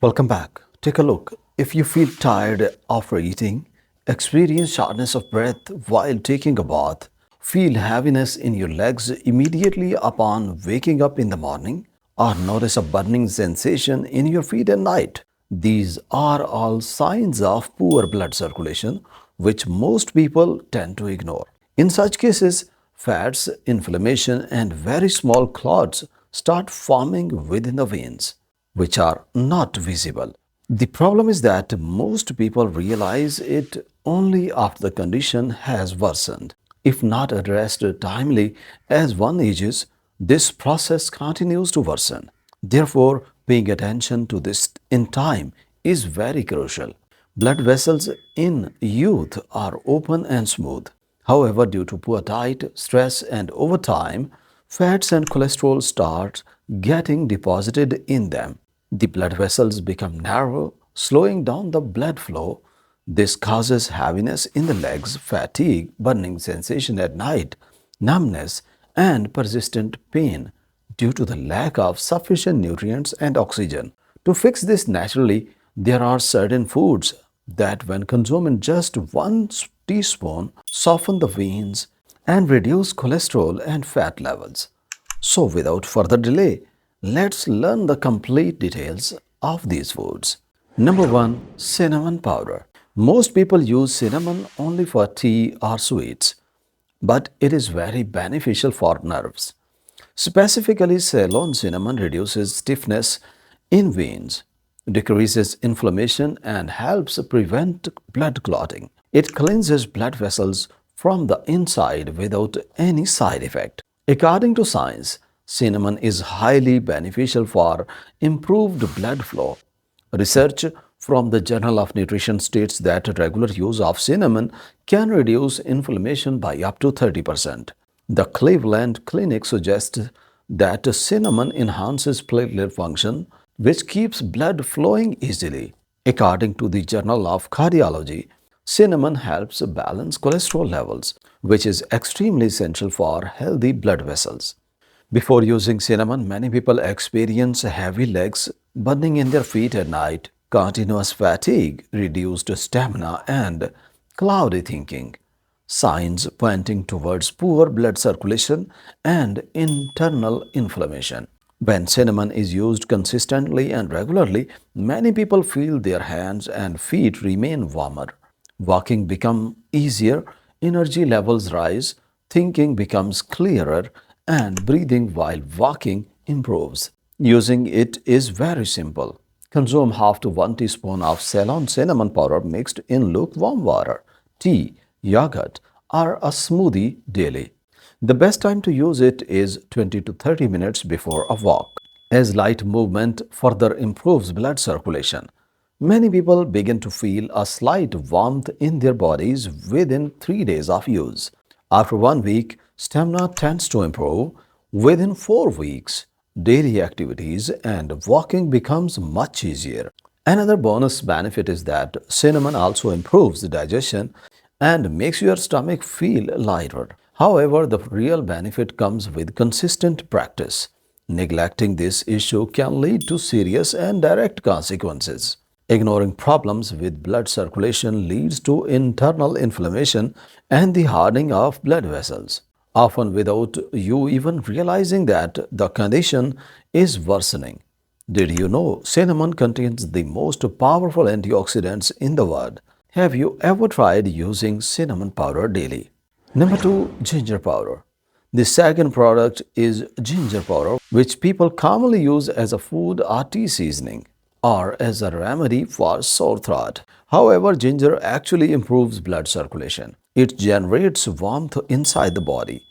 Welcome back. Take a look. If you feel tired after eating, experience shortness of breath while taking a bath, feel heaviness in your legs immediately upon waking up in the morning, or notice a burning sensation in your feet at night, these are all signs of poor blood circulation, which most people tend to ignore. In such cases, fats, inflammation, and very small clots start forming within the veins which are not visible. The problem is that most people realize it only after the condition has worsened. If not addressed timely as one ages, this process continues to worsen. Therefore, paying attention to this in time is very crucial. Blood vessels in youth are open and smooth. However, due to poor diet, stress, and over time, fats and cholesterol start getting deposited in them. The blood vessels become narrow, slowing down the blood flow. This causes heaviness in the legs, fatigue, burning sensation at night, numbness, and persistent pain due to the lack of sufficient nutrients and oxygen. To fix this naturally, there are certain foods that, when consumed in just one teaspoon, soften the veins and reduce cholesterol and fat levels. So, without further delay, let's learn the complete details of these foods. Number 1. Cinnamon powder. Most people use cinnamon only for tea or sweets, but it is very beneficial for nerves. Specifically, Ceylon cinnamon reduces stiffness in veins, decreases inflammation, and helps prevent blood clotting. It cleanses blood vessels from the inside without any side effect. According to science, cinnamon is highly beneficial for improved blood flow. Research from the Journal of Nutrition states that regular use of cinnamon can reduce inflammation by up to 30%. The Cleveland Clinic suggests that cinnamon enhances platelet function, which keeps blood flowing easily. According to the Journal of Cardiology, cinnamon helps balance cholesterol levels, which is extremely essential for healthy blood vessels. Before using cinnamon, many people experience heavy legs, burning in their feet at night, continuous fatigue, reduced stamina, and cloudy thinking. Signs pointing towards poor blood circulation and internal inflammation. When cinnamon is used consistently and regularly, many people feel their hands and feet remain warmer. Walking becomes easier, energy levels rise, thinking becomes clearer, and breathing while walking improves. Using it is very simple. Consume half to 1 teaspoon of Ceylon cinnamon powder mixed in lukewarm water, tea, yogurt, or a smoothie daily. The best time to use it is 20 to 30 minutes before a walk, as light movement further improves blood circulation. Many people begin to feel a slight warmth in their bodies within 3 days of use. After 1 week, stamina tends to improve. Within 4 weeks, daily activities and walking becomes much easier. Another bonus benefit is that cinnamon also improves the digestion and makes your stomach feel lighter. However, the real benefit comes with consistent practice. Neglecting this issue can lead to serious and direct consequences. Ignoring problems with blood circulation leads to internal inflammation and the hardening of blood vessels, often without you even realizing that the condition is worsening. Did you know cinnamon contains the most powerful antioxidants in the world? Have you ever tried using cinnamon powder daily? Number 2. Ginger powder. The second product is ginger powder, which people commonly use as a food or tea seasoning or as a remedy for sore throat. However, ginger actually improves blood circulation. It generates warmth inside the body,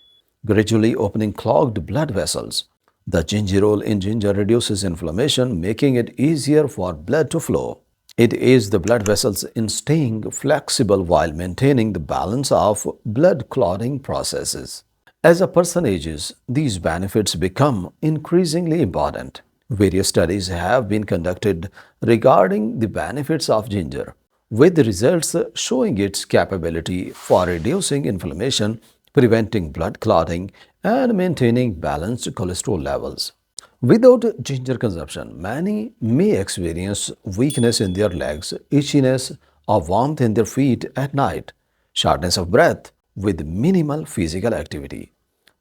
gradually opening clogged blood vessels. The gingerol in ginger reduces inflammation, making it easier for blood to flow. It aids the blood vessels in staying flexible while maintaining the balance of blood clotting processes. As a person ages, these benefits become increasingly important. Various studies have been conducted regarding the benefits of ginger, with the results showing its capability for reducing inflammation, preventing blood clotting, and maintaining balanced cholesterol levels. Without ginger consumption, many may experience weakness in their legs, itchiness, or warmth in their feet at night, shortness of breath with minimal physical activity,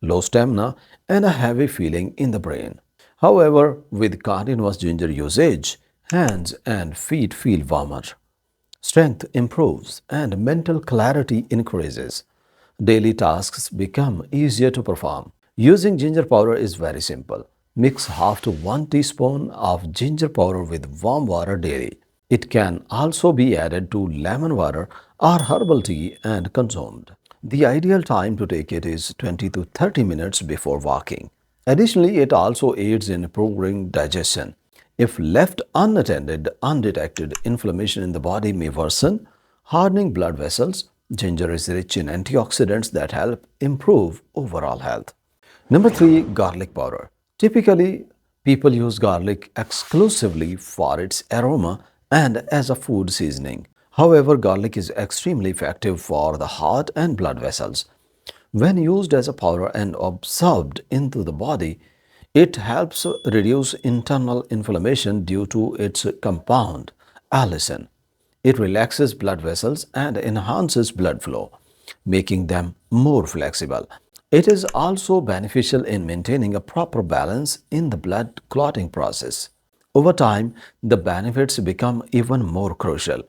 low stamina, and a heavy feeling in the brain. However, with continuous ginger usage, hands and feet feel warmer, strength improves, and mental clarity increases. Daily tasks become easier to perform. Using ginger powder is very simple. Mix half to 1 teaspoon of ginger powder with warm water daily. It can also be added to lemon water or herbal tea and consumed. The ideal time to take it is 20 to 30 minutes before walking. Additionally, it also aids in improving digestion. If left unattended, undetected, inflammation in the body may worsen, hardening blood vessels. Ginger is rich in antioxidants that help improve overall health. Number three, garlic powder. Typically, people use garlic exclusively for its aroma and as a food seasoning. However, garlic is extremely effective for the heart and blood vessels. When used as a powder and absorbed into the body, it helps reduce internal inflammation due to its compound, allicin. It relaxes blood vessels and enhances blood flow, making them more flexible. It is also beneficial in maintaining a proper balance in the blood clotting process. Over time, the benefits become even more crucial.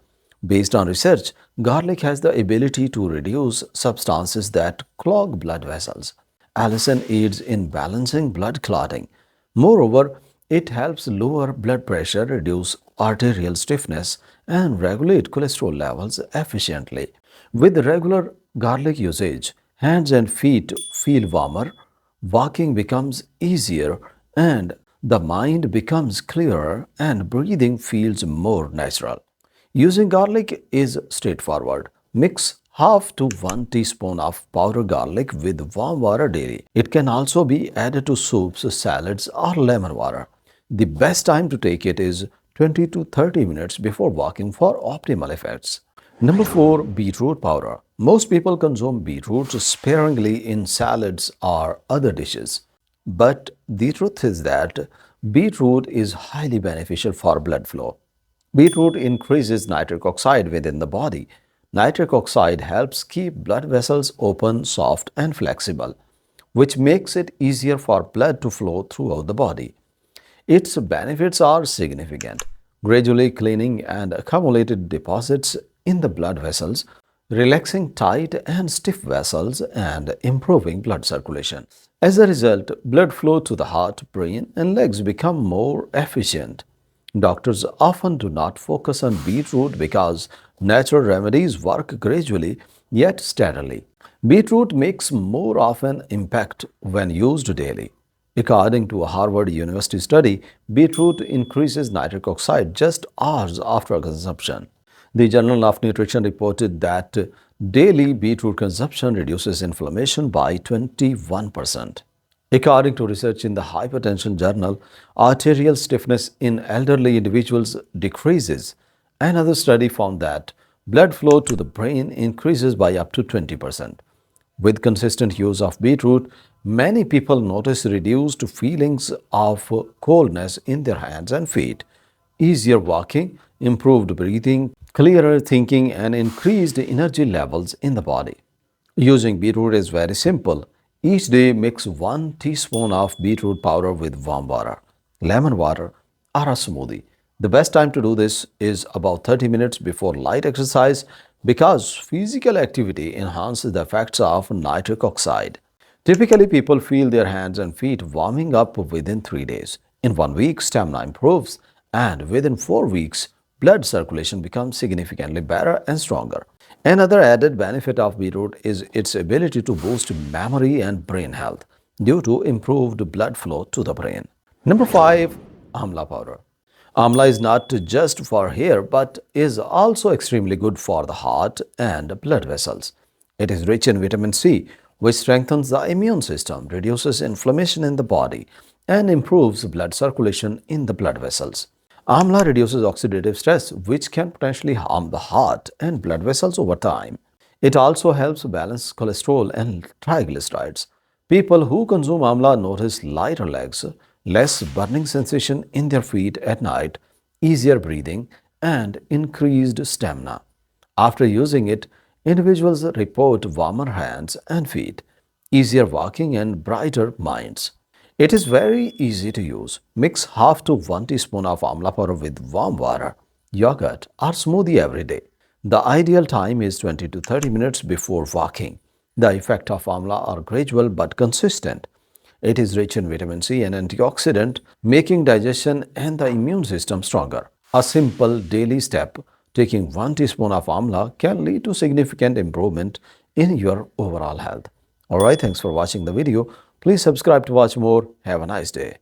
Based on research, garlic has the ability to reduce substances that clog blood vessels. Allicin aids in balancing blood clotting. Moreover, it helps lower blood pressure, reduce arterial stiffness, and regulate cholesterol levels efficiently. With regular garlic usage, hands and feet feel warmer, walking becomes easier, and the mind becomes clearer, and breathing feels more natural. Using garlic is straightforward. Mix half to 1 teaspoon of powdered garlic with warm water daily. It can also be added to soups, salads, or lemon water. The best time to take it is 20 to 30 minutes before walking for optimal effects. Number 4, beetroot powder. Most people consume beetroot sparingly in salads or other dishes. But the truth is that beetroot is highly beneficial for blood flow. Beetroot increases nitric oxide within the body. Nitric oxide helps keep blood vessels open, soft, and flexible, which makes it easier for blood to flow throughout the body. Its benefits are significant, gradually cleaning and accumulated deposits in the blood vessels, relaxing tight and stiff vessels, and improving blood circulation. As a result, blood flow to the heart, brain, and legs become more efficient. Doctors often do not focus on beetroot because natural remedies work gradually yet steadily. Beetroot makes more of an impact when used daily. According to a Harvard University study, beetroot increases nitric oxide just hours after consumption. The Journal of Nutrition reported that daily beetroot consumption reduces inflammation by 21%. According to research in the Hypertension Journal, arterial stiffness in elderly individuals decreases. Another study found that blood flow to the brain increases by up to 20%. With consistent use of beetroot, many people notice reduced feelings of coldness in their hands and feet, easier walking, improved breathing, clearer thinking, and increased energy levels in the body. Using beetroot is very simple. Each day, mix 1 teaspoon of beetroot powder with warm water, lemon water, or a smoothie. The best time to do this is about 30 minutes before light exercise because physical activity enhances the effects of nitric oxide. Typically, people feel their hands and feet warming up within 3 days. In 1 week, stamina improves, and within 4 weeks, blood circulation becomes significantly better and stronger. Another added benefit of beetroot is its ability to boost memory and brain health due to improved blood flow to the brain. Number 5, Amla powder. Amla is not just for hair but is also extremely good for the heart and blood vessels. It is rich in vitamin C, which strengthens the immune system, reduces inflammation in the body, and improves blood circulation in the blood vessels. Amla reduces oxidative stress, which can potentially harm the heart and blood vessels over time. It also helps balance cholesterol and triglycerides. People who consume amla notice lighter legs, less burning sensation in their feet at night, easier breathing, and increased stamina. After using it, individuals report warmer hands and feet, easier walking, and brighter minds. It is very easy to use. Mix half to 1 teaspoon of amla powder with warm water, yogurt, or smoothie every day. The ideal time is 20 to 30 minutes before walking. The effect of amla are gradual but consistent. It is rich in vitamin C and antioxidant, making digestion and the immune system stronger. A simple daily step, taking 1 teaspoon of amla, can lead to significant improvement in your overall health. Alright, thanks for watching the video. Please subscribe to watch more. Have a nice day.